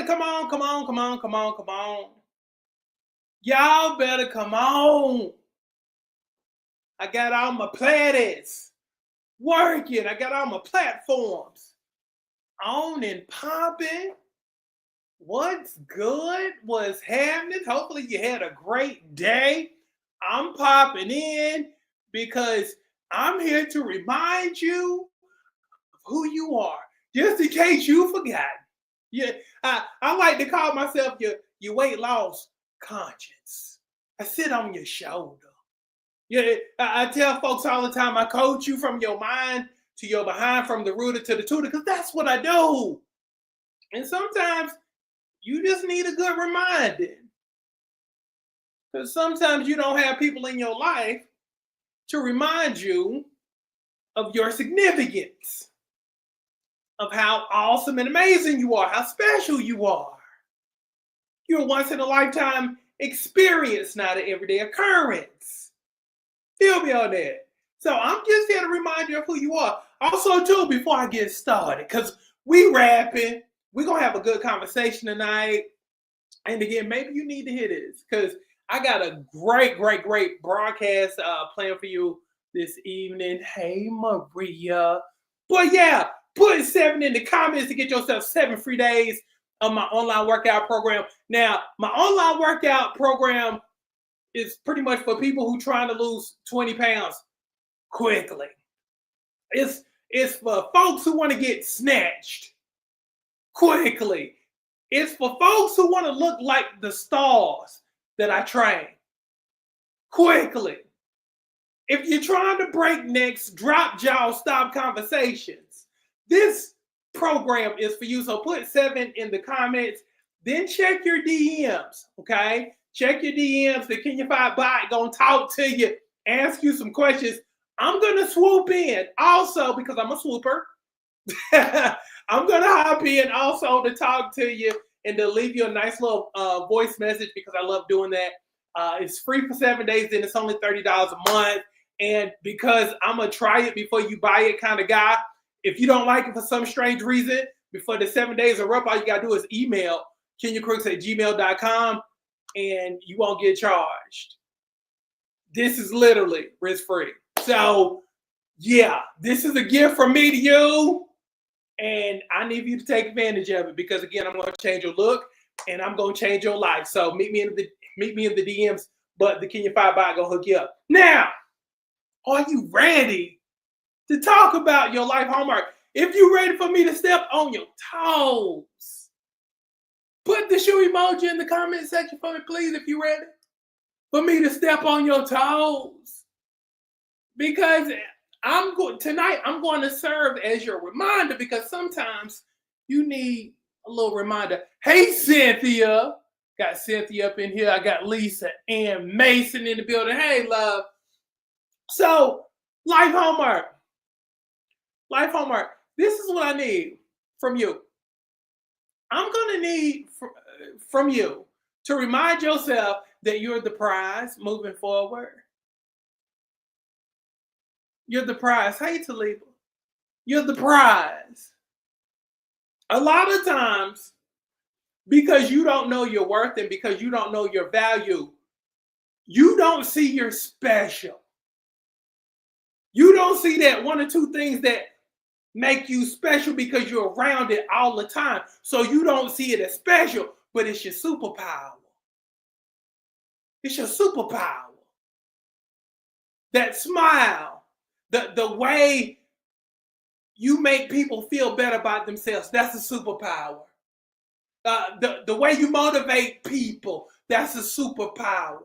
come on, come on, come on, come on, come on. Y'all better come on. I got all my planets working. I got all my platforms on and popping. What's good? What's happening? Hopefully you had a great day. I'm popping in because I'm here to remind you of who you are, just in case you forgot. Yeah, I like to call myself your weight loss conscience. I sit on your shoulder. Yeah, I tell folks all the time, I coach you from your mind to your behind, from the rooter to the tutor, because that's what I do. And sometimes you just need a good reminding. Because sometimes you don't have people in your life to remind you of your significance, of how awesome and amazing you are, how special you are. You're a once in a lifetime experience, not an everyday occurrence. Feel me on that. So I'm just here to remind you of who you are. Also, too, before I get started, because we rapping, we're going to have a good conversation tonight. And again, maybe you need to hear this because I got a great broadcast planned for you this evening. Hey, Maria. But yeah, put 7 in the comments to get yourself 7 free days of my online workout program. Now, my online workout program is pretty much for people who trying to lose 20 pounds quickly. It's for folks who want to get snatched quickly. It's for folks who want to look like the stars that I train quickly. If you're trying to break necks, drop jaw, stop conversations, this program is for you. So put 7 in the comments, then check your DMs, okay? Check your DMs. The Kenya 5 bot gonna talk to you, ask you some questions. I'm gonna swoop in also because I'm a swooper. I'm gonna hop in also to talk to you and to leave you a nice little voice message because I love doing that. It's free for 7 days, then it's only $30 a month. And because I'm a try it before you buy it kind of guy, if you don't like it for some strange reason, before the 7 days are up, all you gotta do is email kenyacrooks@gmail.com and you won't get charged. This is literally risk-free. So yeah, this is a gift from me to you. And I need you to take advantage of it because again, I'm going to change your look and I'm going to change your life. So meet me in the DMs, but the Kenya 5 bot gonna hook you up. Now, are you ready to talk about your life homework? If you're ready for me to step on your toes, put the shoe emoji in the comment section for me, please, if you're ready for me to step on your toes. Because I'm going to serve as your reminder because sometimes you need a little reminder. Hey, Cynthia. Got Cynthia up in here. I got Lisa and Mason in the building. Hey, love. So, life homework. Life homework. This is what I need from you. I'm going to need from you to remind yourself that you're the prize moving forward. You're the prize. Hey, Taliba. You're the prize. A lot of times, because you don't know your worth and because you don't know your value, you don't see you're special. You don't see that 1 or 2 things that make you special because you're around it all the time. So you don't see it as special, but it's your superpower. It's your superpower. That smile. The way you make people feel better about themselves, that's a superpower. The way you motivate people, that's a superpower.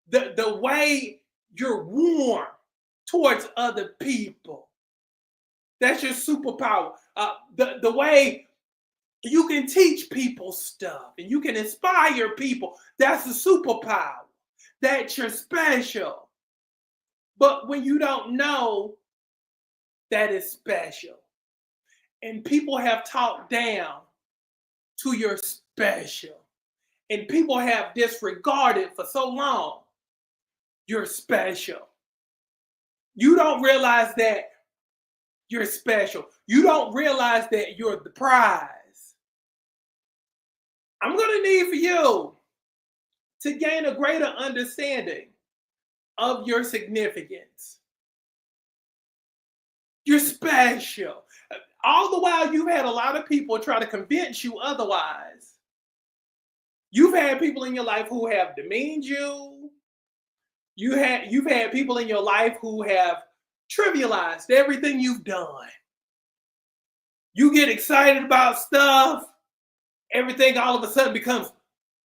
The way you're warm towards other people, that's your superpower. The way you can teach people stuff and you can inspire people, that's a superpower. That you're special. But when you don't know that is special, and people have talked down to your special, and people have disregarded for so long, you're special. You don't realize that you're special. You don't realize that you're the prize. I'm going to need for you to gain a greater understanding of your significance. You're special. All the while, you've had a lot of people try to convince you otherwise. You've had people in your life who have demeaned you. You've had people in your life who have trivialized everything you've done. You get excited about stuff, everything all of a sudden becomes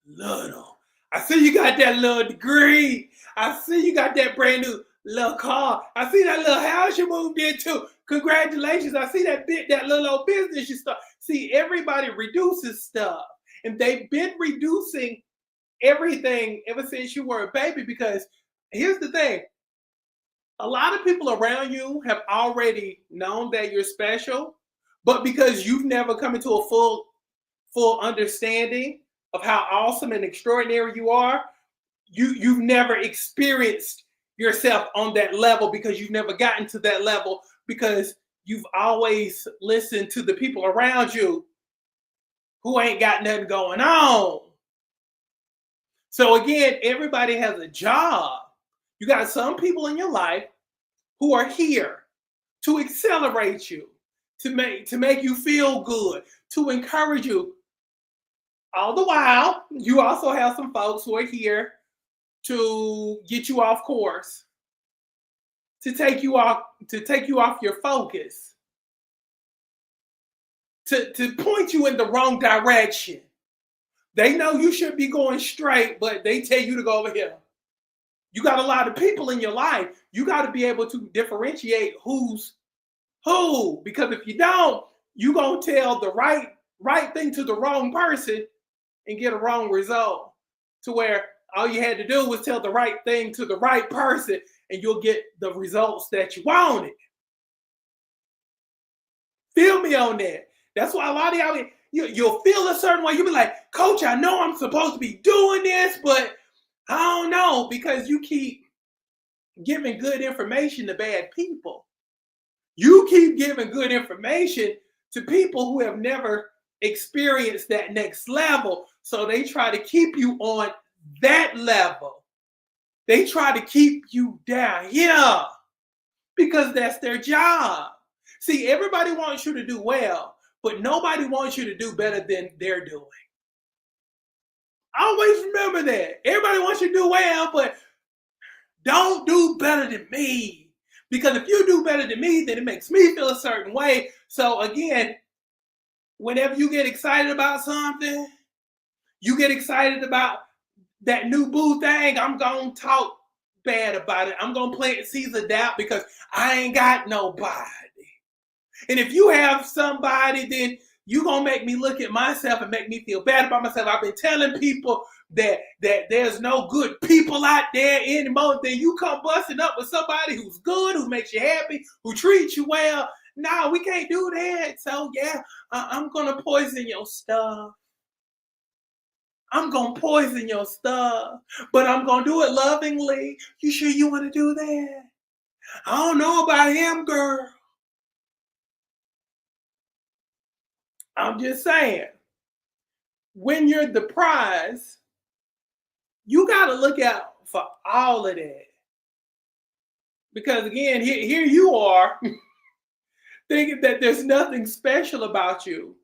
little. I see you got that little degree. I see you got that brand new little car. I see that little house you moved into. Congratulations. I see that little old business you start. See, everybody reduces stuff. And they've been reducing everything ever since you were a baby, because here's the thing. A lot of people around you have already known that you're special, but because you've never come into a full understanding of how awesome and extraordinary you are, you've never experienced yourself on that level, because you've never gotten to that level, because you've always listened to the people around you who ain't got nothing going on. So again, everybody has a job. You got some people in your life who are here to accelerate you, to make you feel good, to encourage you. All the while, you also have some folks who are here to get you off course, to take you off your focus, to point you in the wrong direction. They know you should be going straight, but they tell you to go over here. You got a lot of people in your life. You got to be able to differentiate who's who, because if you don't, you're going to tell the right thing to the wrong person and get a wrong result, to where all you had to do was tell the right thing to the right person and you'll get the results that you wanted. Feel me on that. That's why a lot of y'all, you'll feel a certain way. You'll be like, Coach, I know I'm supposed to be doing this, but I don't know, because you keep giving good information to bad people. You keep giving good information to people who have never experienced that next level. So they try to keep you on that level. They try to keep you down here because that's their job. See, everybody wants you to do well, but nobody wants you to do better than they're doing. Always remember that. Everybody wants you to do well, but don't do better than me. Because if you do better than me, then it makes me feel a certain way. So again, whenever you get excited about something, you get excited about that new boo thing, I'm going to talk bad about it. I'm going to plant seeds of doubt because I ain't got nobody. And if you have somebody, then you're going to make me look at myself and make me feel bad about myself. I've been telling people that there's no good people out there anymore. Then you come busting up with somebody who's good, who makes you happy, who treats you well. No, we can't do that. So yeah, I'm going to poison your stuff. I'm going to poison your stuff, but I'm going to do it lovingly. You sure you want to do that? I don't know about him, girl. I'm just saying, when you're the prize, you got to look out for all of that. Because again, here you are thinking that there's nothing special about you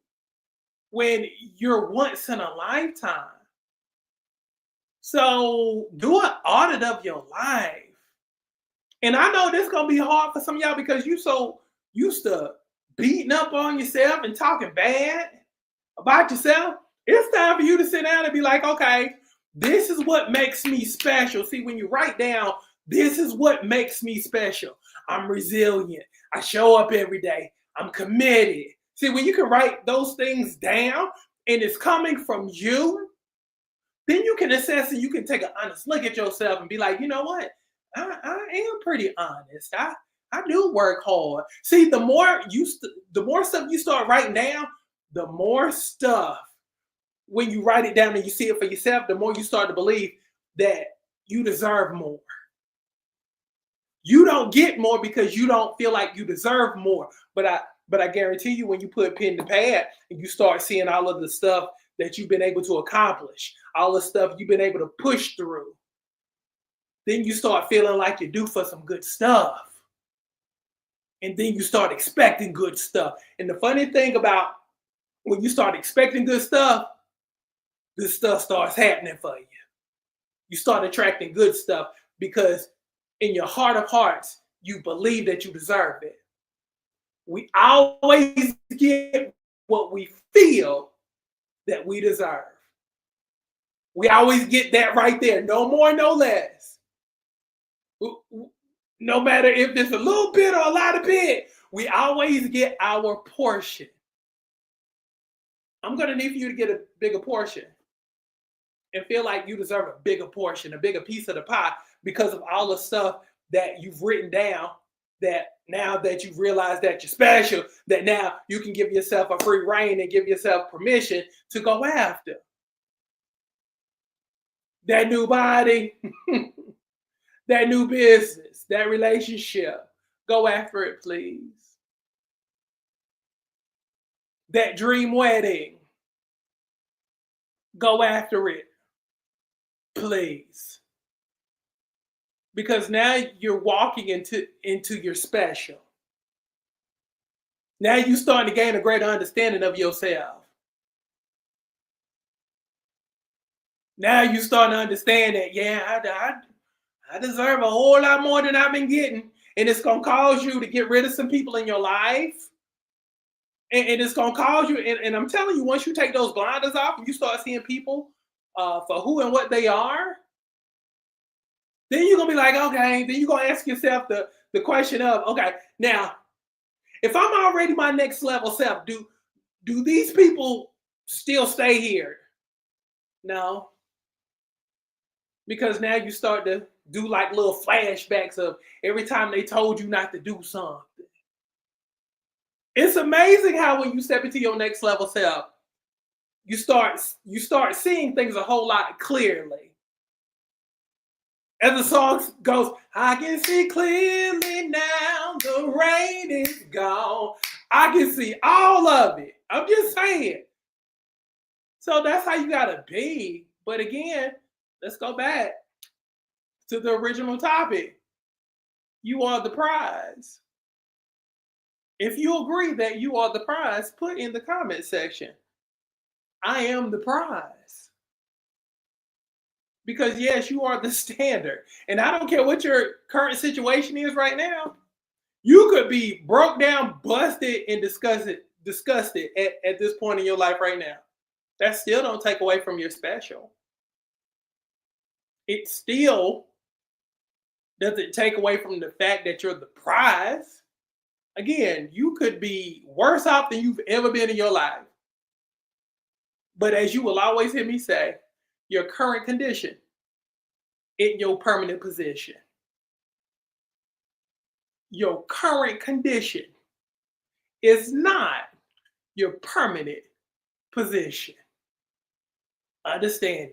when you're once in a lifetime. So do an audit of your life. And I know this is going to be hard for some of y'all because you so used to beating up on yourself and talking bad about yourself. It's time for you to sit down and be like, okay, this is what makes me special. See, when you write down, this is what makes me special. I'm resilient. I show up every day. I'm committed. See, when you can write those things down and it's coming from you, then you can assess and you can take an honest look at yourself and be like, you know what? I am pretty honest. I do work hard. See, the more stuff you start writing down, the more stuff, when you write it down and you see it for yourself, the more you start to believe that you deserve more. You don't get more because you don't feel like you deserve more. But I guarantee you, when you put pen to pad and you start seeing all of the stuff that you've been able to accomplish, all the stuff you've been able to push through, then you start feeling like you're due for some good stuff. And then you start expecting good stuff. And the funny thing about when you start expecting good stuff starts happening for you. You start attracting good stuff because in your heart of hearts, you believe that you deserve it. We always get what we feel that we deserve. We always get that right there. No more, no less. No matter if it's a little bit or a lot of bit, we always get our portion. I'm going to need for you to get a bigger portion and feel like you deserve a bigger portion, a bigger piece of the pie because of all the stuff that you've written down, that now that you've realized that you're special, that now you can give yourself a free rein and give yourself permission to go after. That new body, that new business, that relationship. Go after it, please. That dream wedding. Go after it, please. Because now you're walking into your special. Now you're starting to gain a greater understanding of yourself. Now you're starting to understand that, yeah, I deserve a whole lot more than I've been getting. And it's going to cause you to get rid of some people in your life. And it's going to cause you, and I'm telling you, once you take those blinders off and you start seeing people for who and what they are, then you're going to be like, okay, then you're going to ask yourself the question of, okay, now, if I'm already my next level self, do these people still stay here? No. Because now you start to do like little flashbacks of every time they told you not to do something. It's amazing how when you step into your next level self, you start seeing things a whole lot clearly. As the song goes, I can see clearly now, the rain is gone. I can see all of it. I'm just saying. So that's how you gotta be. But again, let's go back to the original topic. You are the prize. If you agree that you are the prize, put in the comment section, I am the prize. Because yes, you are the standard. And I don't care what your current situation is right now. You could be broke down, busted, and disgusted at this point in your life right now. That still don't take away from your special. It still doesn't take away from the fact that you're the prize. Again, you could be worse off than you've ever been in your life. But as you will always hear me say, your current condition in your permanent position. Your current condition is not your permanent position. Understand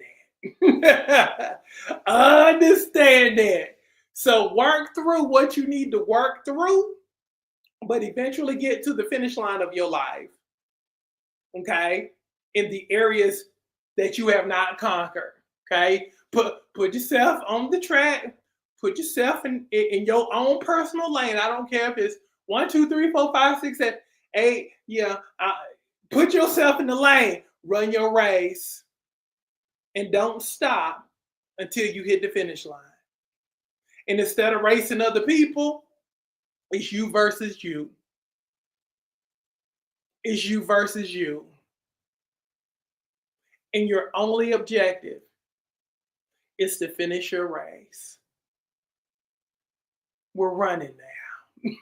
that. Understand that. So work through what you need to work through, but eventually get to the finish line of your life. Okay? In the areas that you have not conquered. Okay? Put yourself on the track. Put yourself in your own personal lane. I don't care if it's 1, 2, 3, 4, 5, 6, 7, 8. Yeah. Put yourself in the lane. Run your race. And don't stop until you hit the finish line. And instead of racing other people, it's you versus you. It's you versus you. And your only objective is to finish your race. We're running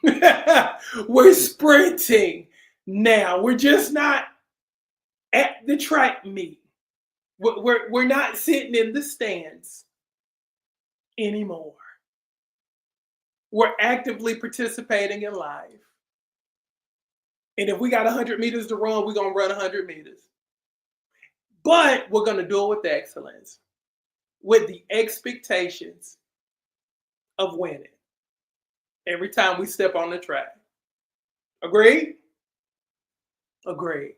now. We're sprinting now. We're just not at the track meet. We're not sitting in the stands anymore. We're actively participating in life. And if we got 100 meters to run, we're going to run 100 meters. But we're going to do it with excellence, with the expectations of winning every time we step on the track. Agreed? Agreed.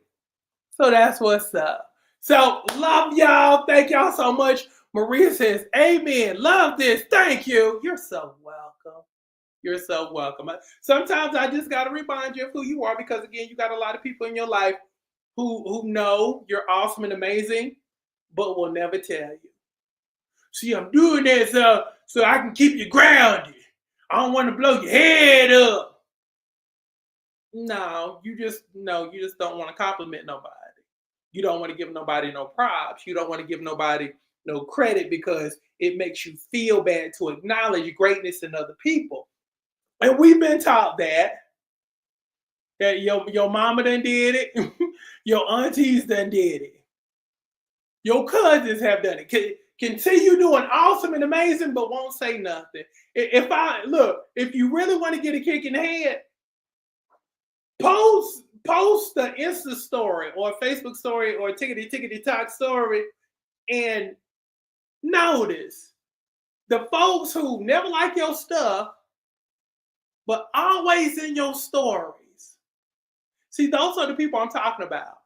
So that's what's up. So love y'all. Thank y'all so much. Maria says, amen. Love this. Thank you. You're so welcome. You're so welcome. Sometimes I just got to remind you of who you are because, again, you got a lot of people in your life who know you're awesome and amazing, but will never tell you. See, I'm doing this so I can keep you grounded. I don't want to blow your head up. No, you just don't want to compliment nobody. You don't want to give nobody no props. You don't want to give nobody no credit because it makes you feel bad to acknowledge greatness in other people. And we've been taught that your mama done did it, your aunties done did it, your cousins have done it. Continue doing awesome and amazing, but won't say nothing. If you really want to get a kick in the head, post the Insta story or Facebook story or tickety talk story and notice the folks who never like your stuff but always in your stories. See, those are the people I'm talking about.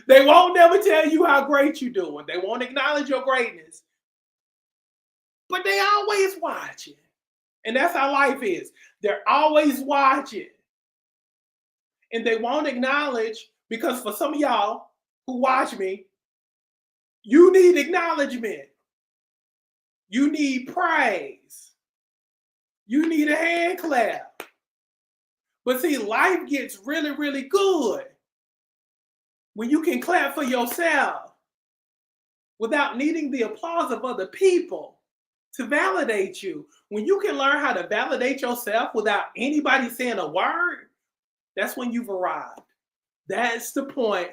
They won't never tell you how great you're doing. They won't acknowledge your greatness. But they always watching. And that's how life is. They're always watching. And they won't acknowledge, because for some of y'all who watch me, you need acknowledgement. You need praise. You need a hand clap. But see, life gets really, really good when you can clap for yourself without needing the applause of other people to validate you. When you can learn how to validate yourself without anybody saying a word, that's when you've arrived. That's the point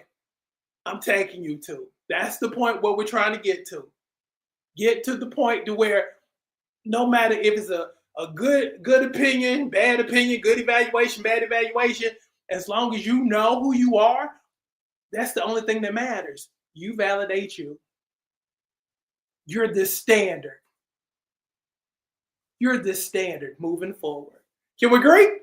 I'm taking you to. That's the point where we're trying to get to. Get to the point to where no matter if it's a good opinion, good evaluation, bad evaluation, as long as you know who you are, that's the only thing that matters. You validate you. You're the standard. You're the standard moving forward. Can we agree?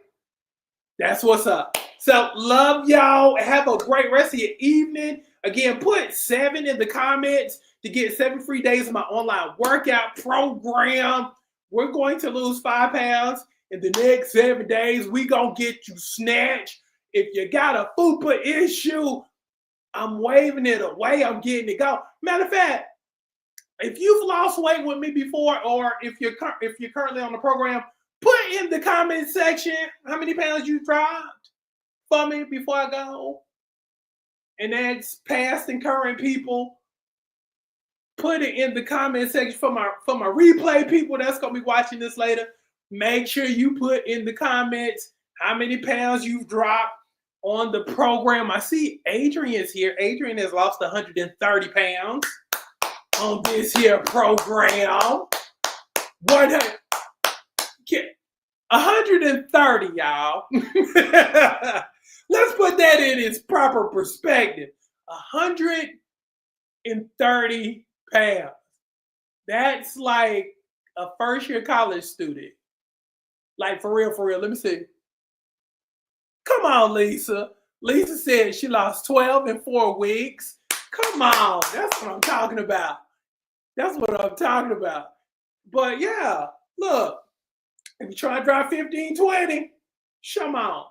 That's what's up. So love y'all. Have a great rest of your evening. Again, put 7 in the comments to get 7 free days of my online workout program. We're going to lose 5 pounds in the next 7 days. We gonna get you snatched. If you got a FUPA issue, I'm waving it away. I'm getting it go. Matter of fact, if you've lost weight with me before, or if you're currently on the program, put in the comment section how many pounds you dropped for me before I go. And that's past and current people. Put it in the comment section for my replay people that's gonna be watching this later. Make sure you put in the comments how many pounds you've dropped on the program. I see Adrian's here. Adrian has lost 130 pounds on this here program. 130, y'all. Let's put that in its proper perspective. 130 pounds. That's like a first-year college student. Like, for real. Let me see. Come on, Lisa. Lisa said she lost 12 in 4 weeks. Come on. That's what I'm talking about. But yeah, look. If you try to drive 15, 20, come on.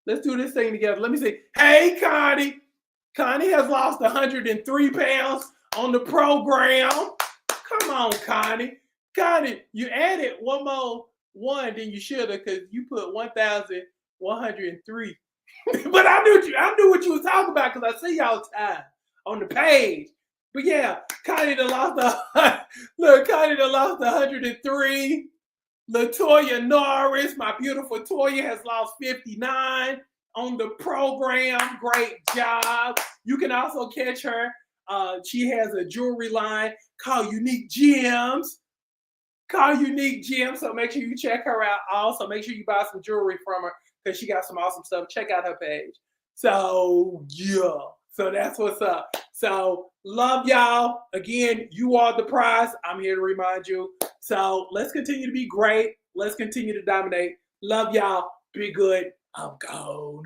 Let's do this thing together. Let me see. Hey, Connie. Connie has lost 103 pounds on the program. Come on, Connie. Connie, you added one more than you should have, because you put 1,103. But I knew what you was talking about, because I see y'all time on the page. But yeah, Connie done lost 103. Latoya Norris, my beautiful Toya, has lost 59 on the program. Great job. You can also catch her. She has a jewelry line called Unique Gems. So make sure you check her out. Also, make sure you buy some jewelry from her, because she got some awesome stuff. Check out her page. So, yeah. So that's what's up. So, love y'all. Again, you are the prize. I'm here to remind you. So, let's continue to be great. Let's continue to dominate. Love y'all. Be good. I'm gone.